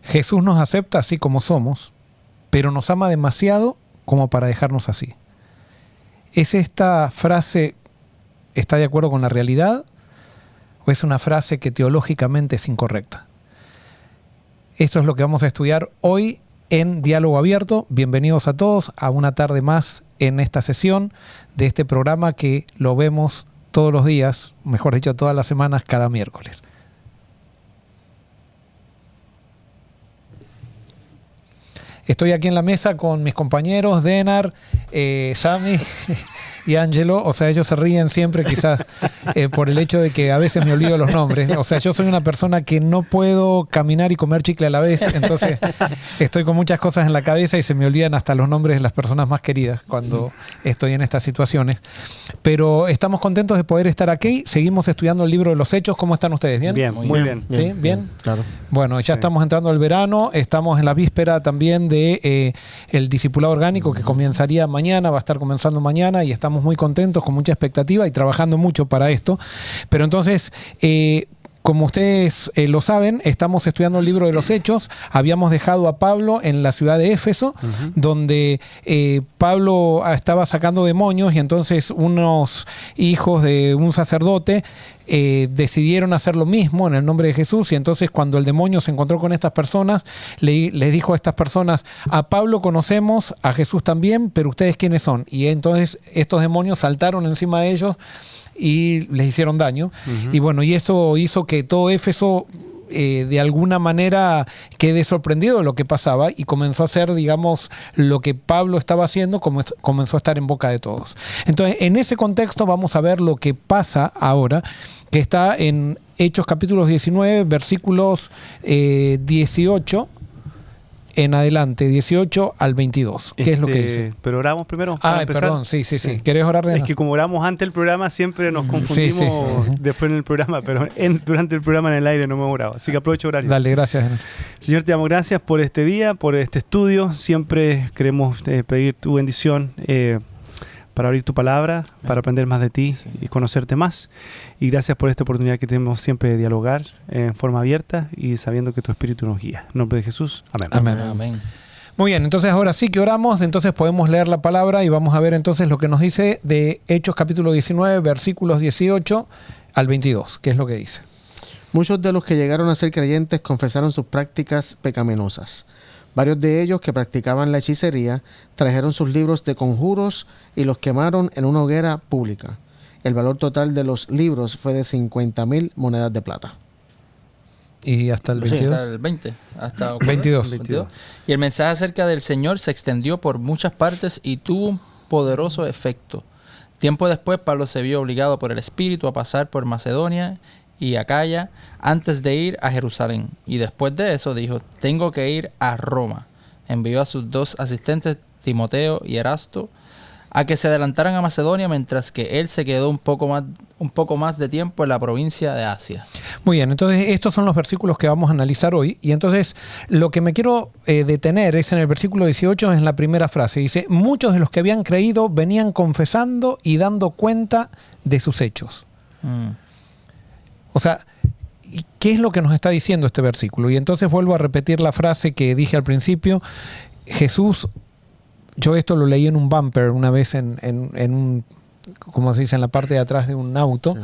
Jesús nos acepta así como somos, pero nos ama demasiado como para dejarnos así. ¿Es esta frase, está de acuerdo con la realidad, o es una frase que teológicamente es incorrecta? Esto es lo que vamos a estudiar hoy en Diálogo Abierto. Bienvenidos a todos a una tarde más en esta sesión de este programa que lo vemos todos los días, mejor dicho, todas las semanas, cada miércoles. Estoy aquí en la mesa con mis compañeros, Denar, Sami y Angelo. O sea, ellos se ríen siempre quizás por el hecho de que a veces me olvido los nombres. O sea, yo soy una persona que no puedo caminar y comer chicle a la vez. Entonces estoy con muchas cosas en la cabeza y se me olvidan hasta los nombres de las personas más queridas cuando estoy en estas situaciones. Pero estamos contentos de poder estar aquí. Seguimos estudiando el libro de los Hechos. ¿Cómo están ustedes? ¿Bien? Bien, muy bien. ¿Sí? ¿Bien? Claro. Bueno, ya estamos entrando al verano. Estamos en la víspera también de el discipulado orgánico que comenzaría mañana, va a estar comenzando mañana y estamos muy contentos, con mucha expectativa y trabajando mucho para esto. Pero entonces, como ustedes lo saben, estamos estudiando el libro de los Hechos. Habíamos dejado a Pablo en la ciudad de Éfeso, donde Pablo estaba sacando demonios y entonces unos hijos de un sacerdote decidieron hacer lo mismo en el nombre de Jesús. Y entonces cuando el demonio se encontró con estas personas, les dijo a estas personas: a Pablo conocemos, a Jesús también, pero ¿ustedes quiénes son? Y entonces estos demonios saltaron encima de ellos y les hicieron daño. Y bueno, y eso hizo que todo Éfeso de alguna manera quede sorprendido de lo que pasaba y comenzó a hacer, digamos, lo que Pablo estaba haciendo, comenzó a estar en boca de todos. Entonces, en ese contexto vamos a ver lo que pasa ahora, que está en Hechos capítulos 19, versículos 18 en adelante, 18 al 22. ¿Qué es lo que dice? Pero oramos primero. Perdón, sí. ¿Querés orar? Es que como oramos antes del programa, siempre nos confundimos después en el programa, pero durante el programa en el aire no hemos orado. Así que aprovecho a orar. Dale, gracias. Señor, te damos gracias por este día, por este estudio. Siempre queremos pedir tu bendición para abrir tu palabra, para aprender más de ti y conocerte más. Y gracias por esta oportunidad que tenemos siempre de dialogar en forma abierta y sabiendo que tu Espíritu nos guía. En nombre de Jesús. Amén. Amén. Muy bien, entonces ahora sí que oramos, entonces podemos leer la palabra y vamos a ver entonces lo que nos dice de Hechos capítulo 19, versículos 18 al 22. ¿Qué es lo que dice? Muchos de los que llegaron a ser creyentes confesaron sus prácticas pecaminosas. Varios de ellos que practicaban la hechicería trajeron sus libros de conjuros y los quemaron en una hoguera pública. El valor total de los libros fue de 50,000 monedas de plata. ¿Y hasta el 22? Sí, hasta el 20. Hasta 22. Y el mensaje acerca del Señor se extendió por muchas partes y tuvo un poderoso efecto. Tiempo después, Pablo se vio obligado por el Espíritu a pasar por Macedonia y Acaya antes de ir a Jerusalén. Y después de eso dijo: tengo que ir a Roma. Envió a sus 2 asistentes, Timoteo y Erasto, a que se adelantaran a Macedonia, mientras que él se quedó un poco más de tiempo en la provincia de Asia. Muy bien, entonces estos son los versículos que vamos a analizar hoy. Y entonces lo que me quiero detener es en el versículo 18, en la primera frase. Dice: muchos de los que habían creído venían confesando y dando cuenta de sus hechos. O sea, ¿qué es lo que nos está diciendo este versículo? Y entonces vuelvo a repetir la frase que dije al principio. Jesús, yo esto lo leí en un bumper una vez en un, como se dice, en la parte de atrás de un auto,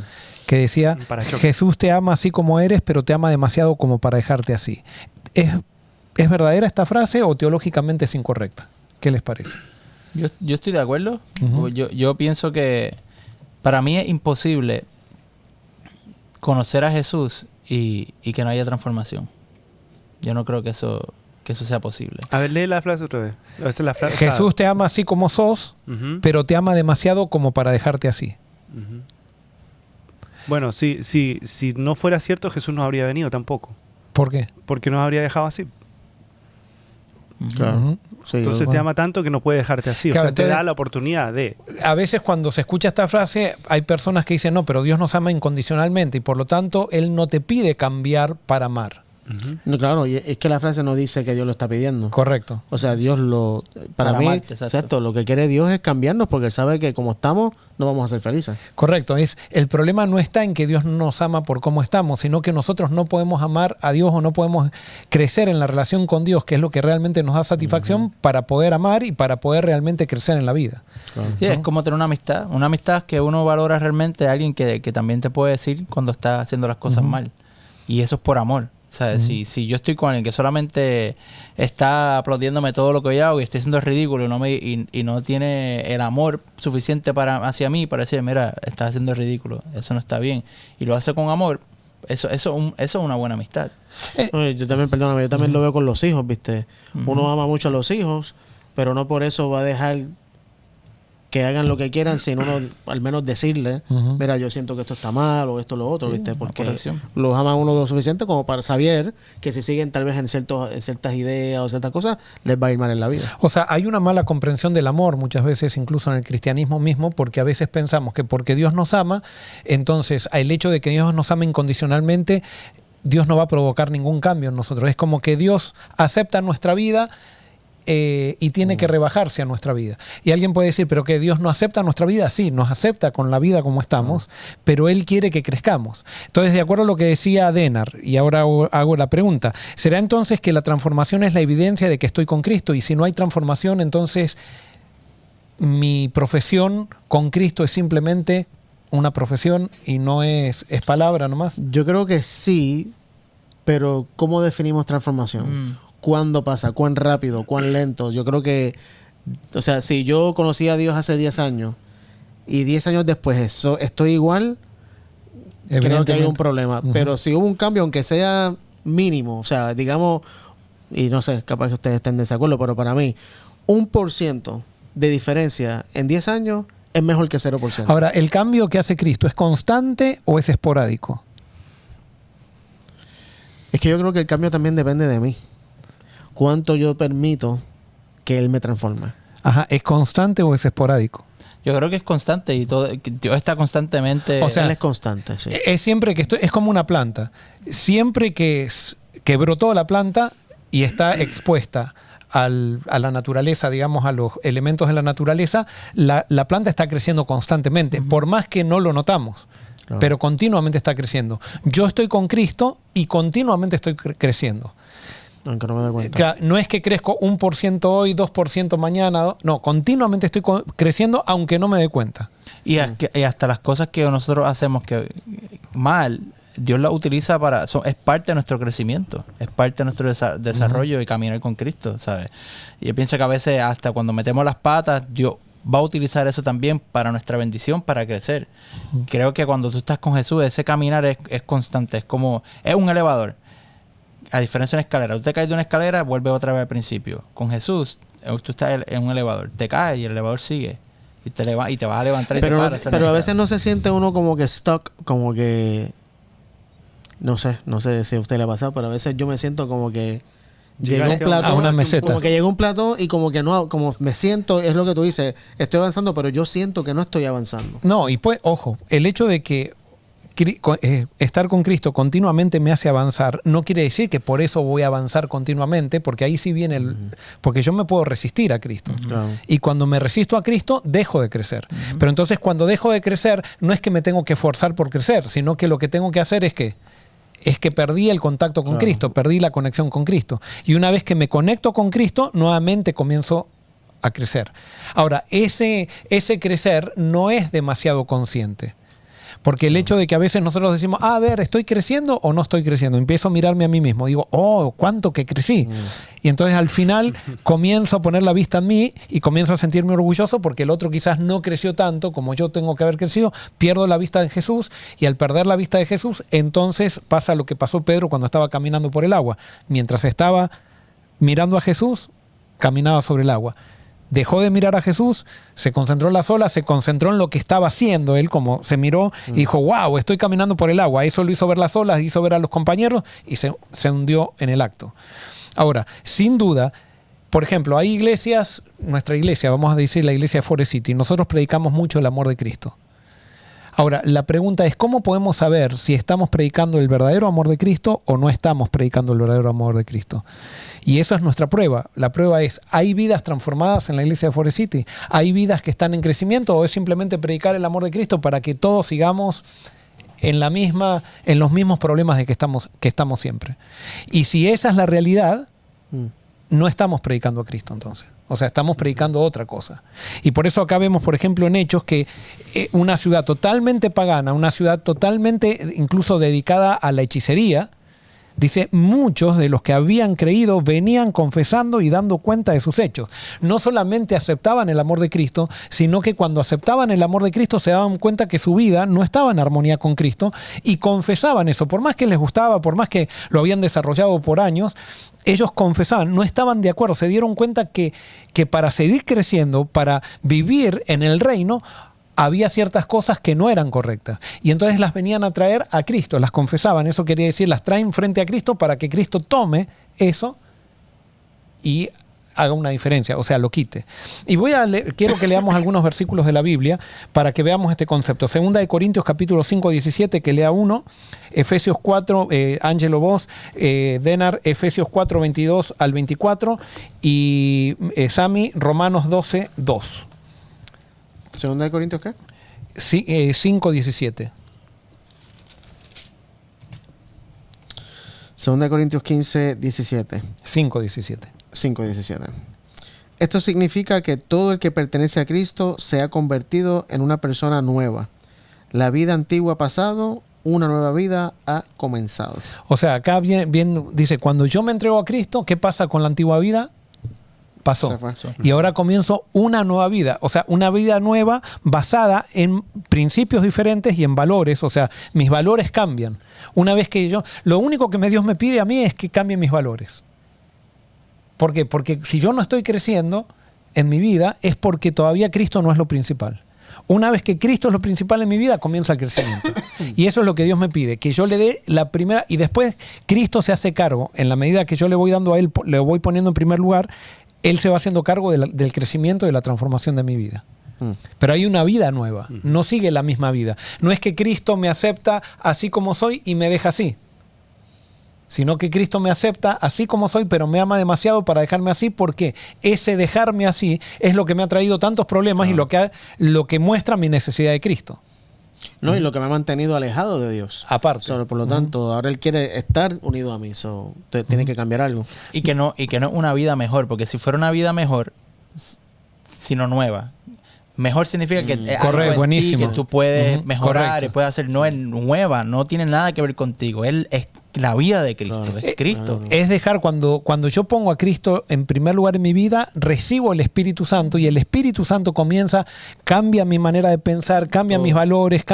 que decía: Jesús te ama así como eres, pero te ama demasiado como para dejarte así. ¿Es verdadera esta frase o teológicamente es incorrecta? ¿Qué les parece? Yo estoy de acuerdo. Yo pienso que para mí es imposible conocer a Jesús y que no haya transformación. Yo no creo que eso sea posible. A ver, lee la frase otra vez. Jesús te ama así como sos, pero te ama demasiado como para dejarte así. Bueno, si no fuera cierto, Jesús no habría venido tampoco. ¿Por qué? Porque nos habría dejado así. Claro. Sí, entonces te ama tanto que no puede dejarte así. Claro, o sea, te da la oportunidad de... A veces cuando se escucha esta frase hay personas que dicen: no, pero Dios nos ama incondicionalmente y por lo tanto Él no te pide cambiar para amar. No, claro, y es que la frase no dice que Dios lo está pidiendo. Correcto. O sea, Dios para mí, amarte, exacto. lo que quiere Dios es cambiarnos porque Él sabe que como estamos no vamos a ser felices. Correcto. El problema no está en que Dios nos ama por cómo estamos, sino que nosotros no podemos amar a Dios o no podemos crecer en la relación con Dios, que es lo que realmente nos da satisfacción para poder amar y para poder realmente crecer en la vida. Claro. Sí, es como tener una amistad que uno valora realmente a alguien que también te puede decir cuando está haciendo las cosas mal. Y eso es por amor. O sea, si yo estoy con alguien que solamente está aplaudiéndome todo lo que yo hago y estoy haciendo ridículo y no tiene el amor suficiente hacia mí para decir, mira, estás haciendo ridículo, eso no está bien, y lo hace con amor, eso es una buena amistad. Oye, yo también lo veo con los hijos, ¿viste? Uno ama mucho a los hijos, pero no por eso va a dejar que hagan lo que quieran sin uno al menos decirle, mira, yo siento que esto está mal o esto lo otro, ¿viste? Porque los ama uno lo suficiente como para saber que si siguen tal vez en ciertas ideas o ciertas cosas, les va a ir mal en la vida. O sea, hay una mala comprensión del amor muchas veces, incluso en el cristianismo mismo, porque a veces pensamos que porque Dios nos ama, entonces el hecho de que Dios nos ama incondicionalmente, Dios no va a provocar ningún cambio en nosotros. Es como que Dios acepta nuestra vida y tiene que rebajarse a nuestra vida. Y alguien puede decir, ¿pero que Dios no acepta nuestra vida? Sí, nos acepta con la vida como estamos, pero Él quiere que crezcamos. Entonces, de acuerdo a lo que decía Denar, y ahora hago la pregunta, ¿será entonces que la transformación es la evidencia de que estoy con Cristo? Y si no hay transformación, entonces mi profesión con Cristo es simplemente una profesión y no es palabra nomás. Yo creo que sí, pero ¿cómo definimos transformación? ¿Cuándo pasa? ¿Cuán rápido? ¿Cuán lento? Yo creo que, o sea, si yo conocí a Dios hace 10 años y 10 años después estoy igual, creo que hay un problema. Pero si hubo un cambio, aunque sea mínimo, o sea, digamos, y no sé, capaz que ustedes estén en desacuerdo, pero para mí, 1% de diferencia en 10 años es mejor que 0%. Ahora, ¿el cambio que hace Cristo es constante o es esporádico? Es que yo creo que el cambio también depende de mí. ¿Cuánto yo permito que Él me transforme? Ajá, ¿es constante o es esporádico? Yo creo que es constante y todo, que Dios está constantemente. O sea, Él es constante, sí. Es siempre que es como una planta. Siempre que brotó la planta y está expuesta a la naturaleza, digamos, a los elementos de la naturaleza, la planta está creciendo constantemente, por más que no lo notamos. Claro. Pero continuamente está creciendo. Yo estoy con Cristo y continuamente estoy creciendo. Aunque no me doy cuenta. No es que crezco 1% hoy, 2% mañana. No, continuamente estoy creciendo aunque no me dé cuenta. Y hasta las cosas que nosotros hacemos que mal, Dios las utiliza es parte de nuestro crecimiento, es parte de nuestro desarrollo y caminar con Cristo, ¿sabes? Y yo pienso que a veces hasta cuando metemos las patas, Dios va a utilizar eso también para nuestra bendición, para crecer. Creo que cuando tú estás con Jesús, ese caminar es constante, es un elevador. A diferencia de una escalera, tú te caes de una escalera, vuelve otra vez al principio. Con Jesús, tú estás en un elevador, te caes y el elevador sigue. Y te vas a levantar y pero, te paras. Pero a veces no se siente uno como que stuck, como que... No sé si a usted le ha pasado, pero a veces yo me siento como que... Llega un plató, a una meseta. Como que llega un plató y como que no, como me siento, es lo que tú dices, estoy avanzando, pero yo siento que no estoy avanzando. No, y pues, ojo, el hecho de que estar con Cristo continuamente me hace avanzar, no quiere decir que por eso voy a avanzar continuamente, porque ahí sí viene porque yo me puedo resistir a Cristo. Claro. Y cuando me resisto a Cristo, dejo de crecer. Pero entonces cuando dejo de crecer, no es que me tengo que forzar por crecer, sino que lo que tengo que hacer es que perdí el contacto con Cristo, perdí la conexión con Cristo. Y una vez que me conecto con Cristo, nuevamente comienzo a crecer. Ahora, ese crecer no es demasiado consciente. Porque el hecho de que a veces nosotros decimos, a ver, ¿estoy creciendo o no estoy creciendo? Empiezo a mirarme a mí mismo. Digo, oh, ¿cuánto que crecí? Y entonces al final comienzo a poner la vista en mí y comienzo a sentirme orgulloso porque el otro quizás no creció tanto como yo tengo que haber crecido. Pierdo la vista de Jesús y al perder la vista de Jesús, entonces pasa lo que pasó Pedro cuando estaba caminando por el agua. Mientras estaba mirando a Jesús, caminaba sobre el agua. Dejó de mirar a Jesús, se concentró en las olas, se concentró en lo que estaba haciendo. Él como se miró y dijo, wow, estoy caminando por el agua. Eso lo hizo ver las olas, hizo ver a los compañeros y se hundió en el acto. Ahora, sin duda, por ejemplo, hay iglesias, nuestra iglesia, vamos a decir la iglesia de Forest City, nosotros predicamos mucho el amor de Cristo. Ahora, la pregunta es, ¿cómo podemos saber si estamos predicando el verdadero amor de Cristo o no estamos predicando el verdadero amor de Cristo? Y esa es nuestra prueba. La prueba es, ¿hay vidas transformadas en la iglesia de Forest City? ¿Hay vidas que están en crecimiento o es simplemente predicar el amor de Cristo para que todos sigamos en los mismos problemas de que estamos siempre? Y si esa es la realidad, no estamos predicando a Cristo entonces. O sea, estamos predicando otra cosa. Y por eso acá vemos, por ejemplo, en Hechos, que una ciudad totalmente pagana, una ciudad totalmente incluso dedicada a la hechicería, dice, muchos de los que habían creído venían confesando y dando cuenta de sus hechos. No solamente aceptaban el amor de Cristo, sino que cuando aceptaban el amor de Cristo se daban cuenta que su vida no estaba en armonía con Cristo y confesaban eso. Por más que les gustaba, por más que lo habían desarrollado por años, ellos confesaban, no estaban de acuerdo, se dieron cuenta que para seguir creciendo, para vivir en el reino, había ciertas cosas que no eran correctas. Y entonces las venían a traer a Cristo, las confesaban. Eso quería decir, las traen frente a Cristo para que Cristo tome eso y haga una diferencia, o sea, lo quite. Y quiero que leamos algunos versículos de la Biblia para que veamos este concepto. Segunda de Corintios capítulo 5, 17, que lea uno. Efesios 4, Ángelo vos, Denar, Efesios 4, 22 al 24. Y Sami, Romanos 12, 2. ¿Segunda de Corintios qué? 5, 17. Segunda de Corintios 15, 17. 5, 17. 5, 17. Esto significa que todo el que pertenece a Cristo se ha convertido en una persona nueva. La vida antigua ha pasado, una nueva vida ha comenzado. O sea, acá dice, cuando yo me entrego a Cristo, ¿qué pasa con la antigua vida? Pasó. Y ahora comienzo una nueva vida. O sea, una vida nueva basada en principios diferentes y en valores. O sea, mis valores cambian. Una vez que lo único que Dios me pide a mí es que cambie mis valores. ¿Por qué? Porque si yo no estoy creciendo en mi vida es porque todavía Cristo no es lo principal. Una vez que Cristo es lo principal en mi vida, comienza el crecimiento. Y eso es lo que Dios me pide, que yo le dé la primera, y después Cristo se hace cargo, en la medida que yo le voy dando a Él, le voy poniendo en primer lugar, Él se va haciendo cargo del crecimiento y de la transformación de mi vida. Pero hay una vida nueva, no sigue la misma vida. No es que Cristo me acepta así como soy y me deja así, sino que Cristo me acepta así como soy, pero me ama demasiado para dejarme así, porque ese dejarme así es lo que me ha traído tantos problemas y lo que muestra mi necesidad de Cristo. No, y lo que me ha mantenido alejado de Dios. Aparte. Por lo tanto, ahora Él quiere estar unido a mí. Tiene que cambiar algo. Y que no es una vida mejor, porque si fuera una vida mejor, sino nueva. Mejor significa que es algo en buenísimo. ti, que tú puedes mejorar correcto. y puedes hacer. No es nueva, no tiene nada que ver contigo. Él es la vida de Cristo, Claro. es Cristo. Es dejar, cuando yo pongo a Cristo en primer lugar en mi vida, recibo el Espíritu Santo y el Espíritu Santo cambia mi manera de pensar, cambia mis valores,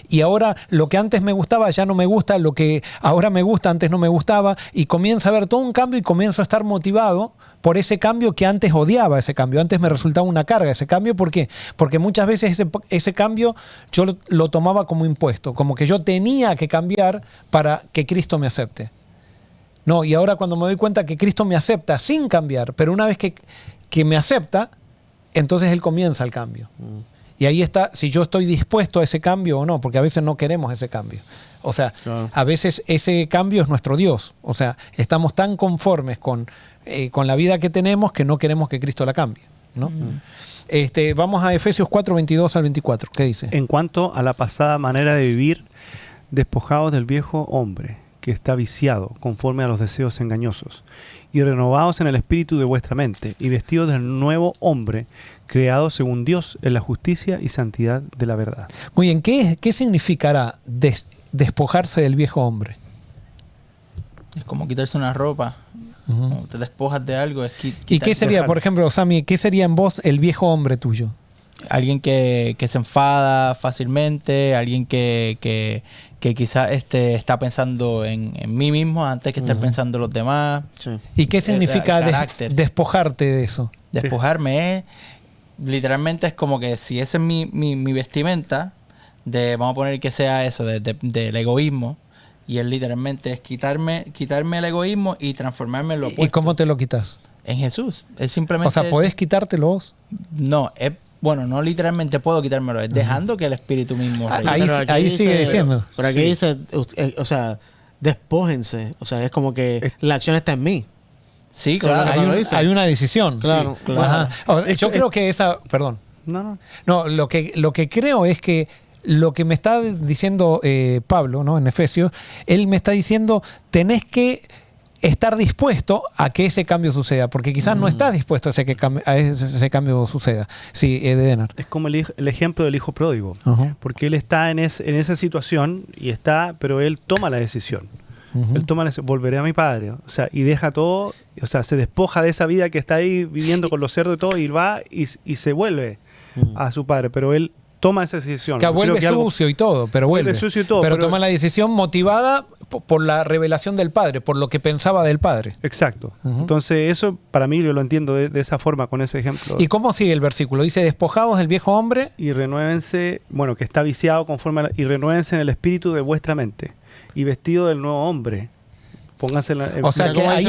y ahora lo que antes me gustaba ya no me gusta, lo que ahora me gusta antes no me gustaba, y comienza a haber todo un cambio y comienzo a estar motivado por ese cambio que antes odiaba, ese cambio. Antes me resultaba una carga ese cambio. ¿Por qué? Porque muchas veces ese cambio yo lo tomaba como impuesto, como que yo tenía que cambiar para que Cristo me acepte. No, y ahora cuando me doy cuenta que Cristo me acepta sin cambiar, pero una vez que me acepta, entonces Él comienza el cambio. Y ahí está, si yo estoy dispuesto a ese cambio o no, porque a veces no queremos ese cambio. O sea, a veces ese cambio es nuestro Dios. O sea, estamos tan conformes con la vida que tenemos que no queremos que Cristo la cambie, ¿no? Vamos a Efesios 4, 22 al 24. ¿Qué dice? En cuanto a la pasada manera de vivir, despojados del viejo hombre, que está viciado conforme a los deseos engañosos, y renovados en el espíritu de vuestra mente, y vestidos del nuevo hombre, creado según Dios en la justicia y santidad de la verdad. Muy bien, ¿qué significará despojarse del viejo hombre? Es como quitarse una ropa. Cuando te despojas de algo. ¿Y qué sería, por ejemplo, Sami, qué sería en vos el viejo hombre tuyo? Alguien que se enfada fácilmente, alguien que quizás está pensando en mí mismo antes que estar pensando en los demás. Sí. ¿Y qué significa despojarte de eso? Despojarme literalmente es como que si esa es mi vestimenta, vamos a poner que sea eso, del egoísmo, y él literalmente es quitarme el egoísmo y transformarme en lo opuesto. ¿Y cómo te lo quitas? En Jesús. Es simplemente... O sea, ¿podés quitártelo vos? No, bueno, no literalmente puedo quitármelo, es dejando que el Espíritu mismo reine. Ahí sigue diciendo. Por aquí dice, o sea, despójense. O sea, es como que la acción está en mí. Sí, claro. Hay una decisión. Claro. Sí, claro. Ajá. Yo creo que esa... Perdón. No, lo que creo es que lo que me está diciendo Pablo, ¿no? En Efesios, él me está diciendo, tenés que estar dispuesto a que ese cambio suceda, porque quizás no estás dispuesto a ese cambio suceda. Sí, Edener. Es como el ejemplo del hijo pródigo, porque él está en esa situación pero él toma la decisión. Él toma la decisión, volveré a mi padre, o sea, y deja todo, o sea, se despoja de esa vida que está ahí viviendo con los cerdos y todo, y va y se vuelve a su padre, pero él toma esa decisión. Que vuelve sucio y todo, pero vuelve. Sucio y todo, pero toma la decisión motivada por la revelación del Padre, por lo que pensaba del Padre. Exacto. Entonces eso para mí yo lo entiendo de esa forma, con ese ejemplo. ¿Y cómo sigue el versículo? Dice, despojados del viejo hombre. Y renuévense, bueno, que está viciado y renuévense en el espíritu de vuestra mente. Y vestido del nuevo hombre. Pónganse o sea que ahí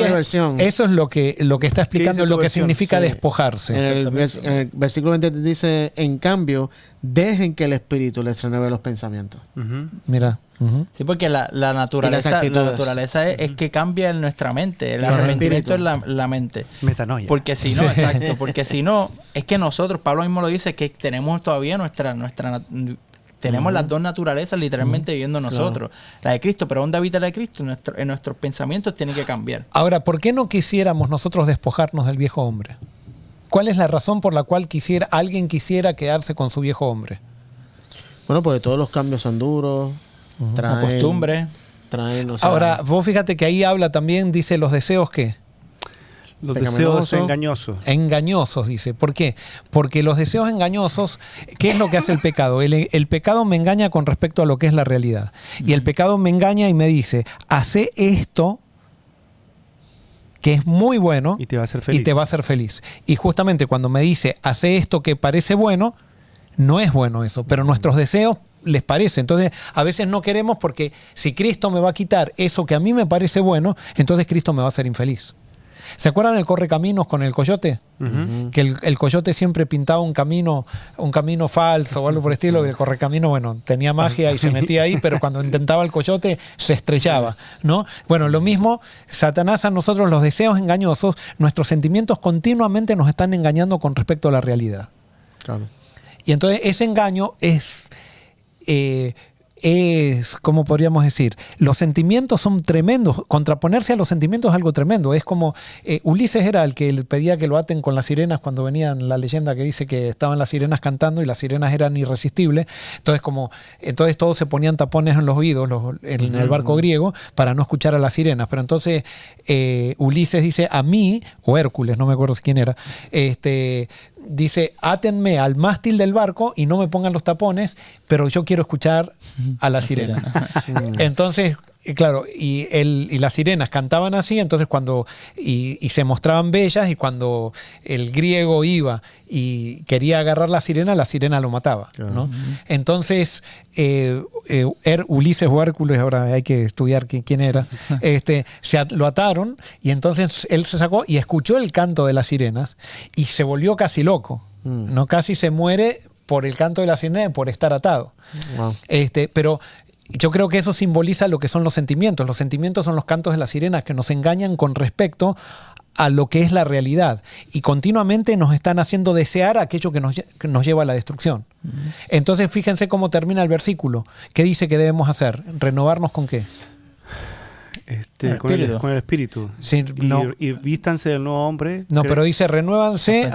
eso es lo que está explicando lo que significa despojarse. En el versículo 23 dice, en cambio, dejen que el Espíritu les renueve los pensamientos. Mira. Sí, porque la naturaleza es que cambia en nuestra mente. El arrepentimiento es la mente. Metanoia. Porque si no, exacto. Porque si no, es que nosotros, Pablo mismo lo dice, que tenemos todavía tenemos las dos naturalezas literalmente viviendo nosotros. La de Cristo, pero ¿dónde habita la de Cristo? En nuestros pensamientos tiene que cambiar. Ahora, ¿por qué no quisiéramos nosotros despojarnos del viejo hombre? ¿Cuál es la razón por la cual alguien quisiera quedarse con su viejo hombre? Bueno, porque todos los cambios son duros. La costumbre. Ahora, vos fíjate que ahí habla también, dice los deseos ¿qué? Los deseos engañosos. Engañosos, dice. ¿Por qué? Porque los deseos engañosos, ¿qué es lo que hace el pecado? El pecado me engaña con respecto a lo que es la realidad. Y el pecado me engaña y me dice, hace esto que es muy bueno y te va a hacer feliz. Y justamente cuando me dice, hace esto que parece bueno, no es bueno eso, pero nuestros deseos les parece. Entonces, a veces no queremos porque si Cristo me va a quitar eso que a mí me parece bueno, entonces Cristo me va a hacer infeliz. ¿Se acuerdan el correcaminos con el coyote? Que el coyote siempre pintaba un camino falso o algo por el estilo, y el correcamino, bueno, tenía magia y se metía ahí, pero cuando intentaba el coyote se estrellaba, ¿no? Bueno, lo mismo, Satanás a nosotros, los deseos engañosos, nuestros sentimientos continuamente nos están engañando con respecto a la realidad. Claro. Y entonces ese engaño es, ¿cómo podríamos decir? Los sentimientos son tremendos. Contraponerse a los sentimientos es algo tremendo. Es como Ulises era el que pedía que lo aten con las sirenas cuando venían, la leyenda que dice que estaban las sirenas cantando y las sirenas eran irresistibles. Entonces todos se ponían tapones en los oídos en el barco griego para no escuchar a las sirenas. Pero entonces Ulises dice a mí, o Hércules, no me acuerdo quién era, dice, átenme al mástil del barco y no me pongan los tapones, pero yo quiero escuchar a las sirenas. Entonces, claro, y las sirenas cantaban así, entonces y se mostraban bellas, y cuando el griego iba y quería agarrar la sirena lo mataba, ¿no? Entonces, Ulises o Hércules, ahora hay que estudiar quién era, lo ataron, y entonces él se sacó y escuchó el canto de las sirenas y se volvió casi loco, ¿no? Casi se muere por el canto de la sirena, por estar atado. Wow. Pero yo creo que eso simboliza lo que son los sentimientos. Los sentimientos son los cantos de las sirenas que nos engañan con respecto a lo que es la realidad, y continuamente nos están haciendo desear aquello que nos lleva a la destrucción. Entonces fíjense cómo termina el versículo. ¿Qué dice que debemos hacer? ¿Renovarnos con qué? Con el espíritu. Sí, y vístanse del nuevo hombre. No, pero dice renuévanse.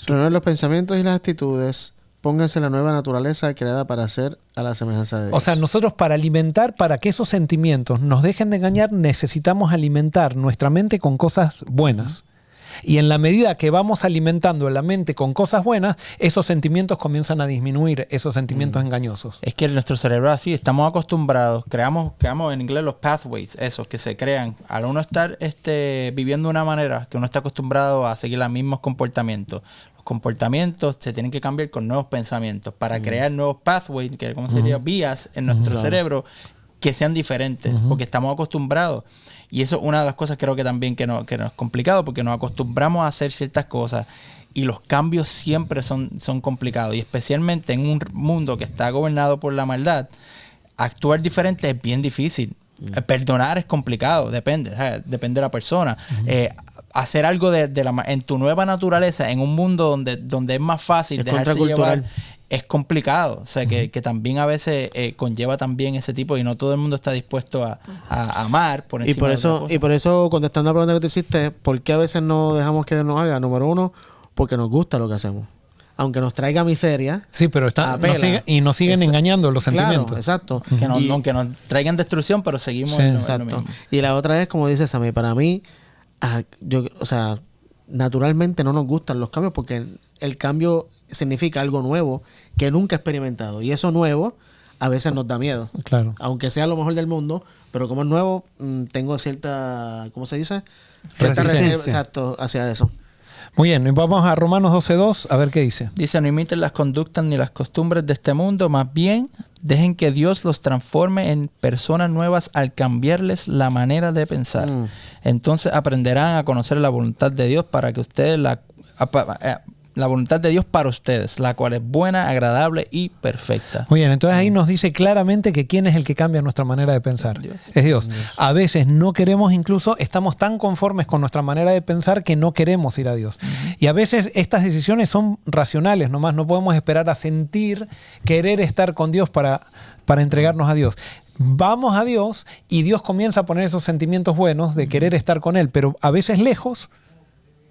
Renueven los pensamientos y las actitudes. Pónganse la nueva naturaleza creada para ser a la semejanza de Dios. O sea, nosotros para que esos sentimientos nos dejen de engañar, necesitamos alimentar nuestra mente con cosas buenas. Y en la medida que vamos alimentando la mente con cosas buenas, esos sentimientos comienzan a disminuir, esos sentimientos engañosos. Es que nuestro cerebro así, estamos acostumbrados, creamos en inglés los pathways, esos que se crean. Al uno estar viviendo de una manera que uno está acostumbrado a seguir los mismos comportamientos, los comportamientos se tienen que cambiar con nuevos pensamientos para crear nuevos pathways, que ¿cómo sería? Vías en nuestro cerebro que sean diferentes, porque estamos acostumbrados. Y eso es una de las cosas creo que también que nos es complicado, porque nos acostumbramos a hacer ciertas cosas y los cambios siempre son complicados, y especialmente en un mundo que está gobernado por la maldad, actuar diferente es bien difícil. Perdonar es complicado, depende de la persona. Hacer algo en tu nueva naturaleza, en un mundo donde es más fácil dejarse llevar, es complicado. O sea, que también a veces conlleva también ese tipo, y no todo el mundo está dispuesto a amar por encima de otra cosa. Y por eso, contestando a la pregunta que tú hiciste, ¿por qué a veces no dejamos que Dios nos haga? Número uno, porque nos gusta lo que hacemos. Aunque nos traiga miseria. Sí, pero nos siguen engañando los sentimientos. Claro, exacto. Aunque nos traigan destrucción, pero seguimos en lo mismo. Y la otra es, como dice Sammy, para mí, naturalmente no nos gustan los cambios, porque el cambio significa algo nuevo que nunca he experimentado. Y eso nuevo a veces nos da miedo. Claro. Aunque sea lo mejor del mundo, pero como es nuevo, tengo cierta, ¿cómo se dice? Resistencia. Exacto, hacia eso. Muy bien, vamos a Romanos 12:2, a ver qué dice. Dice, no imiten las conductas ni las costumbres de este mundo, más bien dejen que Dios los transforme en personas nuevas al cambiarles la manera de pensar. Entonces aprenderán a conocer la voluntad de Dios para que ustedes la voluntad de Dios para ustedes, la cual es buena, agradable y perfecta. Muy bien, entonces ahí nos dice claramente que quién es el que cambia nuestra manera de pensar. Dios. Es Dios. A veces no queremos, incluso estamos tan conformes con nuestra manera de pensar que no queremos ir a Dios. Y a veces estas decisiones son racionales nomás, no podemos esperar a sentir, querer estar con Dios para entregarnos a Dios. Vamos a Dios y Dios comienza a poner esos sentimientos buenos de querer estar con Él, pero a veces lejos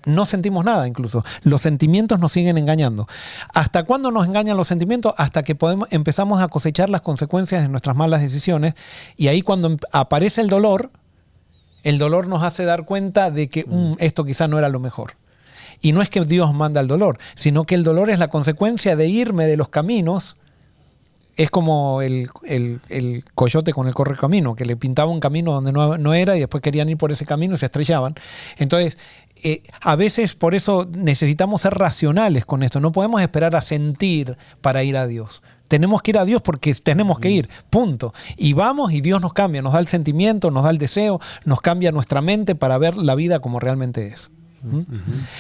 no sentimos nada incluso. Los sentimientos nos siguen engañando. ¿Hasta cuándo nos engañan los sentimientos? Hasta que empezamos a cosechar las consecuencias de nuestras malas decisiones, y ahí cuando aparece el dolor nos hace dar cuenta de que esto quizá no era lo mejor. Y no es que Dios manda el dolor, sino que el dolor es la consecuencia de irme de los caminos. Es como el coyote con el correcamino, que le pintaba un camino donde no era, y después querían ir por ese camino y se estrellaban. Entonces, a veces por eso necesitamos ser racionales con esto. No podemos esperar a sentir para ir a Dios. Tenemos que ir a Dios porque tenemos que ir, punto. Y vamos, y Dios nos cambia, nos da el sentimiento, nos da el deseo, nos cambia nuestra mente para ver la vida como realmente es.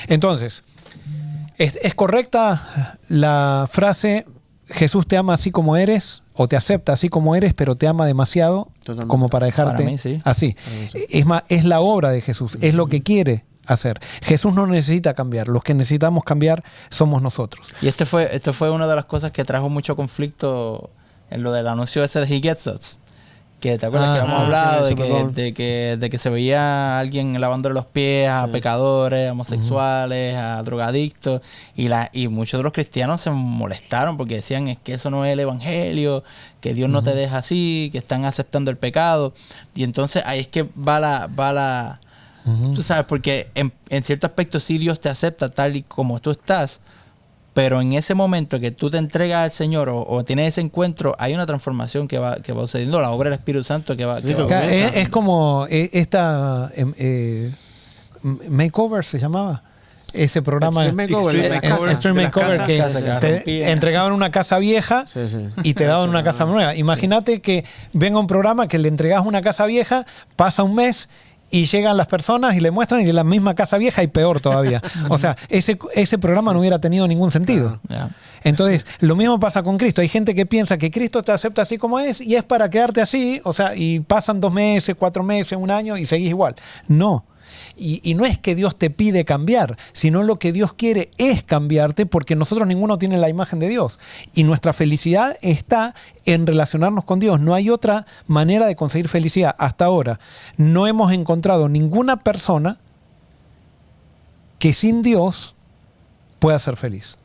Entonces, ¿es correcta la frase Jesús te ama así como eres, o te acepta así como eres, pero te ama demasiado como para dejarte para mí, sí. así? Es más, es la obra de Jesús, es lo que quiere hacer. Jesús no necesita cambiar, los que necesitamos cambiar somos nosotros. Y esto fue una de las cosas que trajo mucho conflicto en lo del anuncio ese de He Gets Us. Que te acuerdas que habíamos hablado de que se veía a alguien lavándole los pies a pecadores, homosexuales, a drogadictos, y muchos de los cristianos se molestaron porque decían, es que eso no es el evangelio, que Dios no te deja así, que están aceptando el pecado. Y entonces ahí es que va la tú sabes, porque en cierto aspecto sí Dios te acepta tal y como tú estás, pero en ese momento que tú te entregas al Señor o tienes ese encuentro, hay una transformación que va sucediendo, la obra del Espíritu Santo que va es como esta Makeover se llamaba. Ese programa Extreme Makeover, que te entregaban una casa vieja y te daban una casa nueva. Imagínate que venga un programa que le entregas una casa vieja, pasa un mes y llegan las personas y le muestran y la misma casa vieja y peor todavía. O sea, ese programa no hubiera tenido ningún sentido. Entonces, lo mismo pasa con Cristo. Hay gente que piensa que Cristo te acepta así como es y es para quedarte así, o sea, y pasan 2 meses, 4 meses, 1 año y seguís igual. No. Y no es que Dios te pide cambiar, sino lo que Dios quiere es cambiarte, porque nosotros ninguno tiene la imagen de Dios. Y nuestra felicidad está en relacionarnos con Dios. No hay otra manera de conseguir felicidad. Hasta ahora no hemos encontrado ninguna persona que sin Dios pueda ser feliz.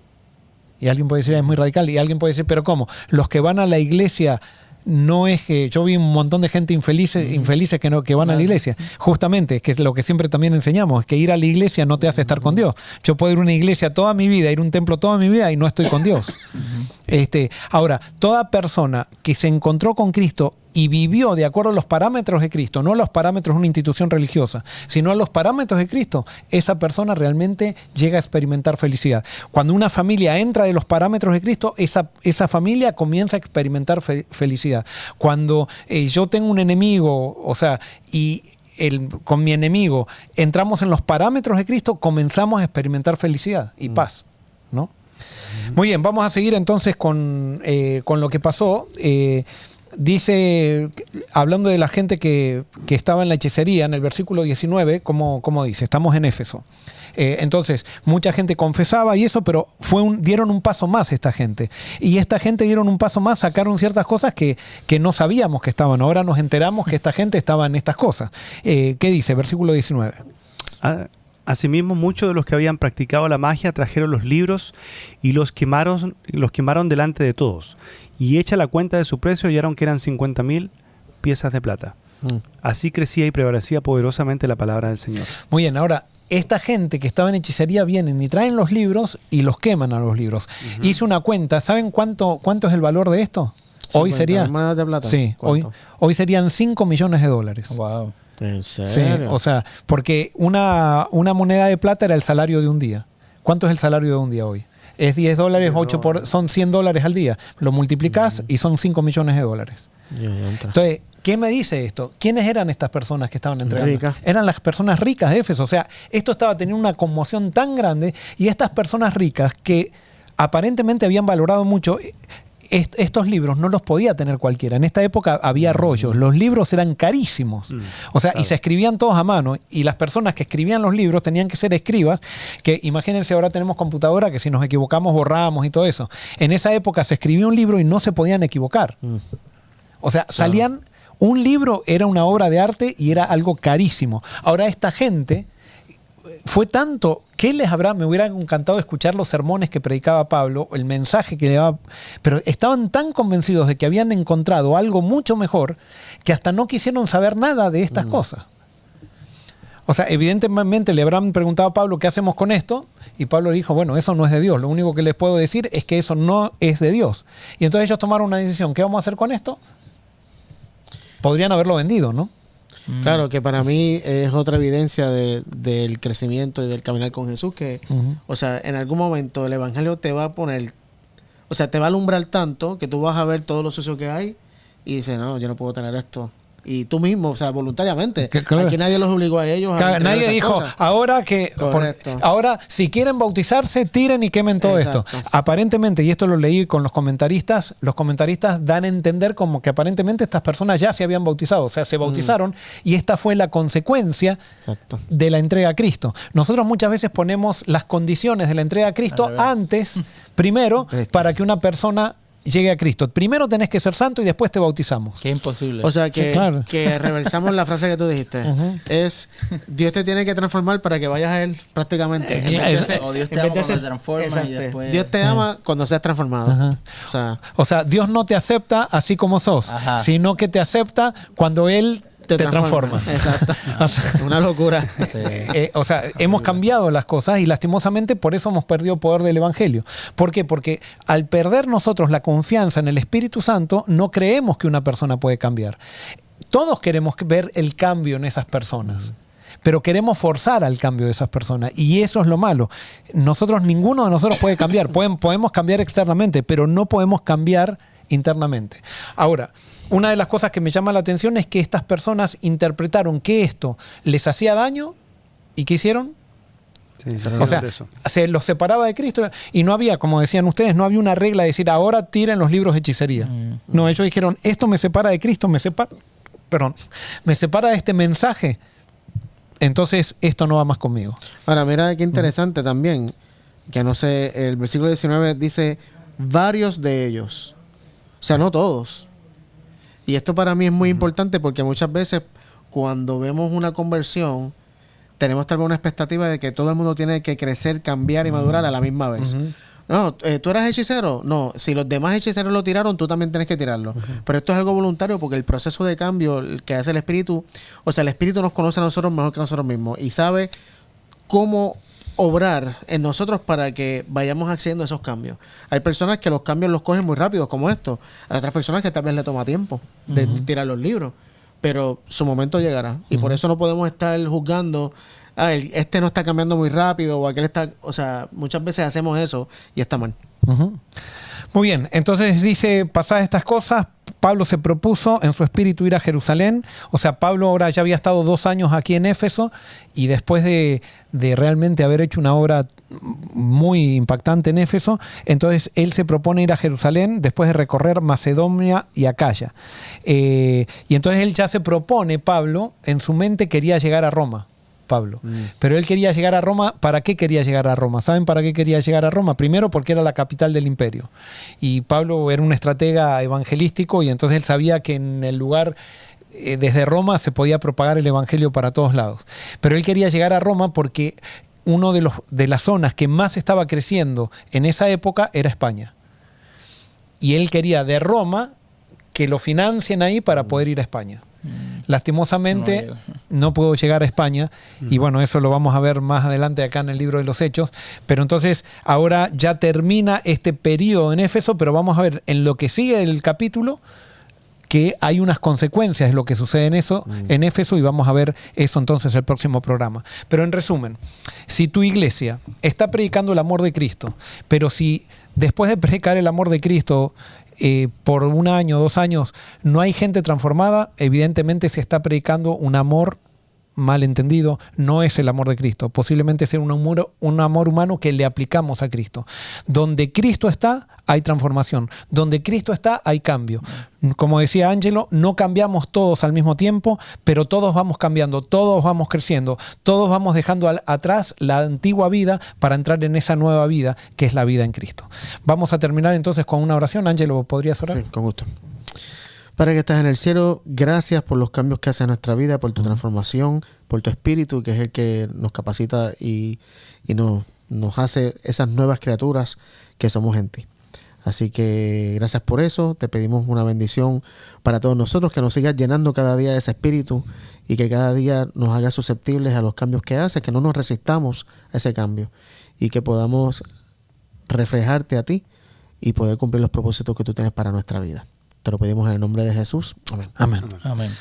Y alguien puede decir, es muy radical. Y alguien puede decir, pero ¿cómo? Los que van a la iglesia... No es que yo vi un montón de gente infelices que van a la iglesia. Justamente, es que lo que siempre también enseñamos, es que ir a la iglesia no te hace estar con Dios. Yo puedo ir a una iglesia toda mi vida, ir a un templo toda mi vida y no estoy con Dios. Ahora, toda persona que se encontró con Cristo y vivió de acuerdo a los parámetros de Cristo, no los parámetros de una institución religiosa, sino a los parámetros de Cristo, esa persona realmente llega a experimentar felicidad. Cuando una familia entra de los parámetros de Cristo, esa familia comienza a experimentar felicidad. Cuando yo tengo un enemigo, o sea, y con mi enemigo entramos en los parámetros de Cristo, comenzamos a experimentar felicidad y paz, ¿no? Muy bien, vamos a seguir entonces con lo que pasó. Dice, hablando de la gente que estaba en la hechicería, en el versículo 19, como dice, estamos en Éfeso. Entonces, mucha gente confesaba y eso, pero dieron un paso más esta gente. Y esta gente dieron un paso más, sacaron ciertas cosas que no sabíamos que estaban. Ahora nos enteramos que esta gente estaba en estas cosas. ¿Qué dice? Versículo 19. Asimismo, muchos de los que habían practicado la magia trajeron los libros y los quemaron delante de todos. Y hecha la cuenta de su precio, hallaron que eran 50,000 piezas de plata. Así crecía y prevalecía poderosamente la palabra del Señor. Muy bien, ahora, esta gente que estaba en hechicería vienen y traen los libros y los queman a los libros. Hice una cuenta, ¿saben cuánto es el valor de esto? Hoy sería... monedas de plata. Sí, hoy serían $5 millones. Wow. ¿En serio? Sí, o sea, porque una moneda de plata era el salario de un día. ¿Cuánto es el salario de un día hoy? Es $10, son $100 al día. Lo multiplicás y son $5 millones. Entonces, ¿qué me dice esto? ¿Quiénes eran estas personas que estaban entregando? Ricas. Eran las personas ricas de Éfeso. O sea, esto estaba teniendo una conmoción tan grande y estas personas ricas que aparentemente habían valorado mucho... Estos libros no los podía tener cualquiera. En esta época había rollos. Los libros eran carísimos. O sea, y se escribían todos a mano. Y las personas que escribían los libros tenían que ser escribas. Que imagínense, ahora tenemos computadora que si nos equivocamos borramos y todo eso. En esa época se escribía un libro y no se podían equivocar. O sea, salían... Un libro era una obra de arte y era algo carísimo. Ahora esta gente... Fue tanto, me hubiera encantado escuchar los sermones que predicaba Pablo, el mensaje que le daba, pero estaban tan convencidos de que habían encontrado algo mucho mejor que hasta no quisieron saber nada de estas cosas. O sea, evidentemente le habrán preguntado a Pablo, ¿qué hacemos con esto? Y Pablo dijo, bueno, eso no es de Dios, lo único que les puedo decir es que eso no es de Dios. Y entonces ellos tomaron una decisión, ¿qué vamos a hacer con esto? Podrían haberlo vendido, ¿no? Claro, que para mí es otra evidencia del crecimiento y del caminar con Jesús, que, o sea, en algún momento el evangelio te va a poner, o sea, te va a alumbrar tanto que tú vas a ver todo lo sucio que hay y dices, no, yo no puedo tener esto. Y tú mismo, o sea, voluntariamente. Claro. Aquí nadie los obligó a ellos a nadie dijo, cosas. ahora si quieren bautizarse, tiren y quemen todo esto. Aparentemente, y esto lo leí con los comentaristas dan a entender como que aparentemente estas personas ya se habían bautizado, o sea, se bautizaron y esta fue la consecuencia de la entrega a Cristo. Nosotros muchas veces ponemos las condiciones de la entrega a Cristo primero, para que una persona llegue a Cristo. Primero tenés que ser santo y después te bautizamos. Qué imposible. O sea, que, sí, claro, que reversamos la frase que tú dijiste. Es, Dios te tiene que transformar para que vayas a Él prácticamente. O Dios te ama cuando te transforma y después... Dios te ama cuando seas transformado. O sea, Dios no te acepta así como sos, sino que te acepta cuando Él te transforma. Exacto. Una locura. Sí. O sea, hemos cambiado las cosas y lastimosamente por eso hemos perdido el poder del Evangelio. ¿Por qué? Porque al perder nosotros la confianza en el Espíritu Santo, no creemos que una persona puede cambiar. Todos queremos ver el cambio en esas personas, pero queremos forzar al cambio de esas personas y eso es lo malo. Ninguno de nosotros puede cambiar. Podemos cambiar externamente, pero no podemos cambiar internamente. Ahora, una de las cosas que me llama la atención es que estas personas interpretaron que esto les hacía daño y ¿qué hicieron? O sea, se los separaba de Cristo y no había, como decían ustedes, no había una regla de decir ahora tiren los libros de hechicería. No, ellos dijeron esto me separa de Cristo, me separa de este mensaje, entonces esto no va más conmigo. Ahora, mira qué interesante también, que no sé, el versículo 19 dice varios de ellos, o sea, no todos. Y esto para mí es muy importante porque muchas veces cuando vemos una conversión tenemos tal vez una expectativa de que todo el mundo tiene que crecer, cambiar y madurar a la misma vez. No, ¿tú eras hechicero? No, si los demás hechiceros lo tiraron, tú también tienes que tirarlo. Pero esto es algo voluntario porque el proceso de cambio que hace el Espíritu, o sea, el Espíritu nos conoce a nosotros mejor que nosotros mismos y sabe cómo obrar en nosotros para que vayamos haciendo esos cambios. Hay personas que los cambios los cogen muy rápido, como esto. Hay otras personas que tal vez le toma tiempo de tirar los libros, pero su momento llegará. Y por eso no podemos estar juzgando, este no está cambiando muy rápido o aquel está... O sea, muchas veces hacemos eso y está mal. Muy bien, entonces dice, pasadas estas cosas, Pablo se propuso en su espíritu ir a Jerusalén. O sea, Pablo ahora ya había estado 2 años aquí en Éfeso y después de realmente haber hecho una obra muy impactante en Éfeso, entonces él se propone ir a Jerusalén después de recorrer Macedonia y Acaya. Y entonces él ya se propone, Pablo, en su mente quería llegar a Roma. Pablo. Pero él quería llegar a Roma. ¿Para qué quería llegar a Roma? ¿Saben para qué quería llegar a Roma? Primero porque era la capital del imperio. Y Pablo era un estratega evangelístico y entonces él sabía que en el lugar, desde Roma, se podía propagar el evangelio para todos lados. Pero él quería llegar a Roma porque uno de las zonas que más estaba creciendo en esa época era España. Y él quería de Roma que lo financien ahí para poder ir a España. Lastimosamente no puedo llegar a España y bueno, eso lo vamos a ver más adelante acá en el libro de los Hechos, pero entonces ahora ya termina este periodo en Éfeso, pero vamos a ver en lo que sigue el capítulo que hay unas consecuencias de lo que sucede en Éfeso y vamos a ver eso entonces el próximo programa. Pero en resumen, si tu iglesia está predicando el amor de Cristo, pero si después de predicar el amor de Cristo por 1 año, 2 años, no hay gente transformada, evidentemente se está predicando un amor malentendido, no es el amor de Cristo. Posiblemente sea un amor humano que le aplicamos a Cristo. Donde Cristo está, hay transformación. Donde Cristo está, hay cambio. Como decía Ángelo, no cambiamos todos al mismo tiempo, pero todos vamos cambiando, todos vamos creciendo, todos vamos dejando atrás la antigua vida para entrar en esa nueva vida que es la vida en Cristo. Vamos a terminar entonces con una oración. Ángelo, ¿podrías orar? Sí, con gusto. Padre que estás en el cielo, gracias por los cambios que haces en nuestra vida, por tu transformación, por tu espíritu, que es el que nos capacita y nos hace esas nuevas criaturas que somos en ti. Así que gracias por eso, te pedimos una bendición para todos nosotros, que nos sigas llenando cada día de ese espíritu y que cada día nos hagas susceptibles a los cambios que haces, que no nos resistamos a ese cambio y que podamos reflejarte a ti y poder cumplir los propósitos que tú tienes para nuestra vida. Te lo pedimos en el nombre de Jesús. Amén. Amén. Amén.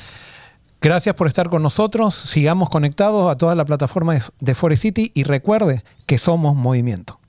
Gracias por estar con nosotros. Sigamos conectados a toda la plataforma de Forest City y recuerde que somos movimiento.